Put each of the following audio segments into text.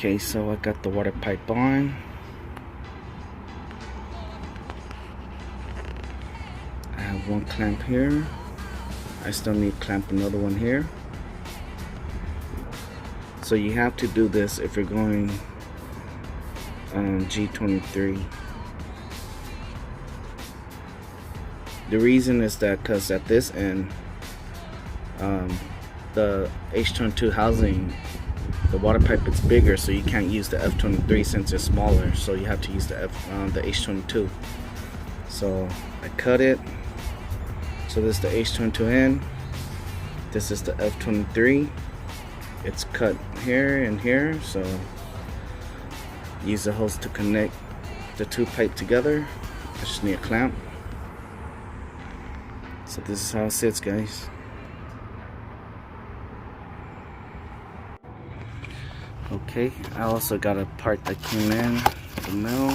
Okay, so I got the water pipe on. I have one clamp here. I still need to clamp another one here. So you have to do this if you're going G23. The reason is that because at this end, the H22 housing, the water pipe is bigger, so you can't use the F23 since it's smaller. So you have to use the H22. So I cut it. So this is the H22 end. This is the F23. It's cut here and here. So use the hose to connect the two pipe together. I just need a clamp. So this is how it sits, guys. Okay, I also got a part that came in the mail.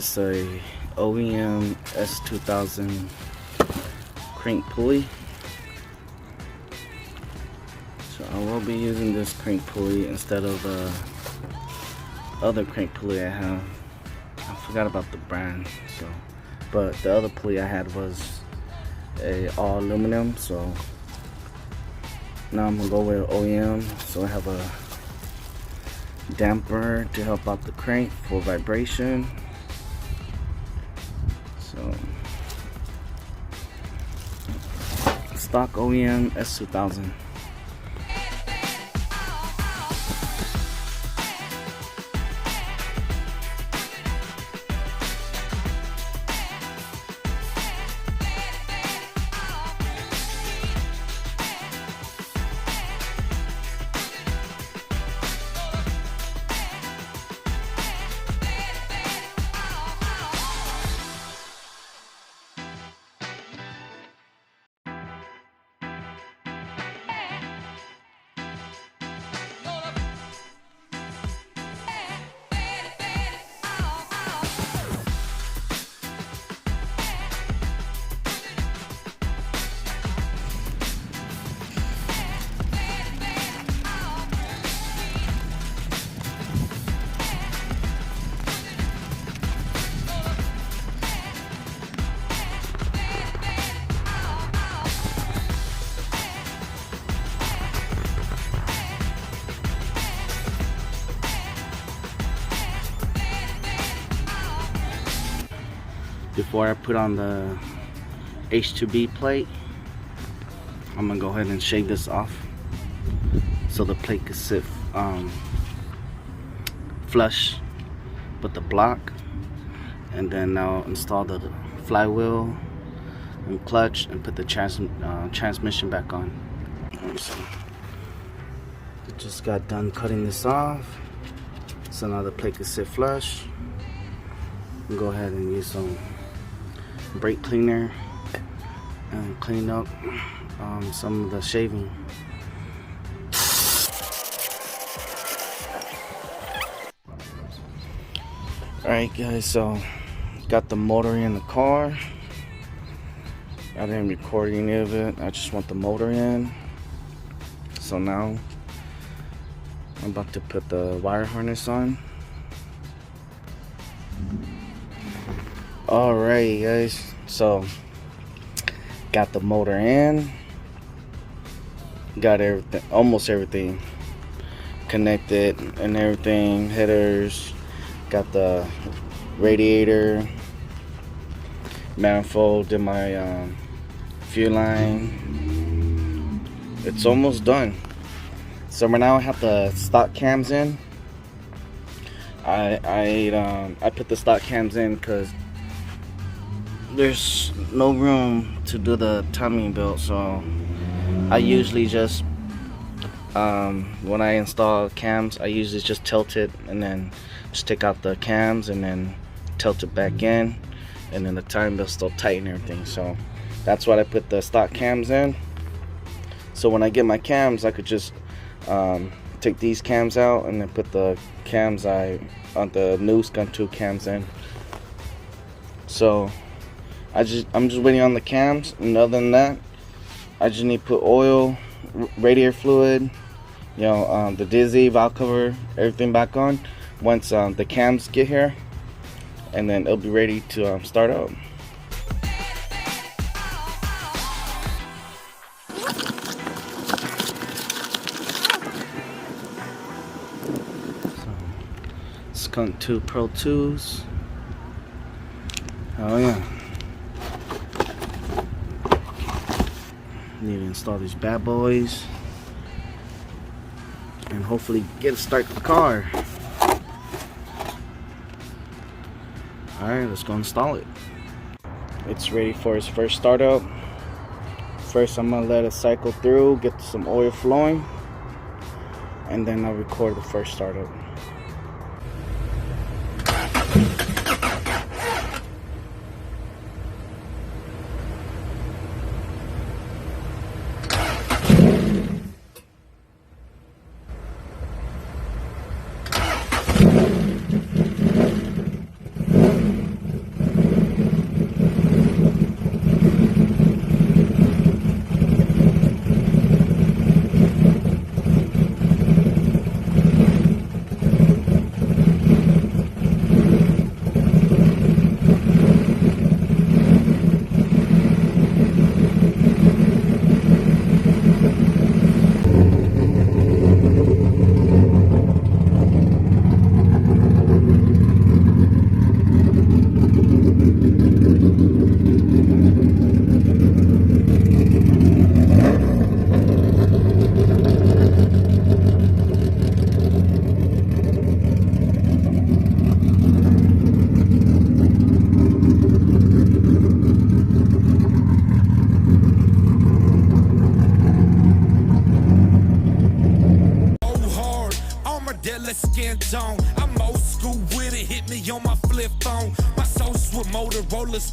It's a OEM S2000 crank pulley. So I will be using this crank pulley instead of the other crank pulley I have. I forgot about the brand, but the other pulley I had was a all aluminum, so now I'm gonna go with OEM. So I have a damper to help out the crank for vibration. So stock OEM S2000. Before I put on the H2B plate, I'm gonna go ahead and shave this off so the plate can sit flush with the block, and then I'll install the flywheel and clutch and put the transmission back on. So I just got done cutting this off, so now the plate can sit flush. Go ahead and use some brake cleaner and clean up some of the shaving. Alright guys, so got the motor in the car. I didn't record any of it, I just want the motor in. So now I'm about to put the wire harness on. Alright guys, so got the motor in, got everything, almost everything connected and everything, headers, got the radiator, manifold, did my fuel line. It's almost done. So right now I have the stock cams in. I put the stock cams in because there's no room to do the timing belt, so I usually just when I install cams, I usually just tilt it and then just take out the cams and then tilt it back in, and then the timing belt still tighten everything. So that's why I put the stock cams in. So when I get my cams, I could just take these cams out and then put the cams on the new Gun 2 cams in. So I'm just waiting on the cams, and other than that, I just need to put oil, radiator fluid, you know, the dizzy, valve cover, everything back on once the cams get here, and then it'll be ready to start up. So, skunk 2 Pro 2s. Oh yeah. Need to install these bad boys and hopefully get to start the car. Alright, let's go install it. It's ready for its first startup. First I'm gonna let it cycle through, get some oil flowing, and then I'll record the first startup. Skin tone. I'm old school with it, hit me on my flip phone. My soul's with Motorola's.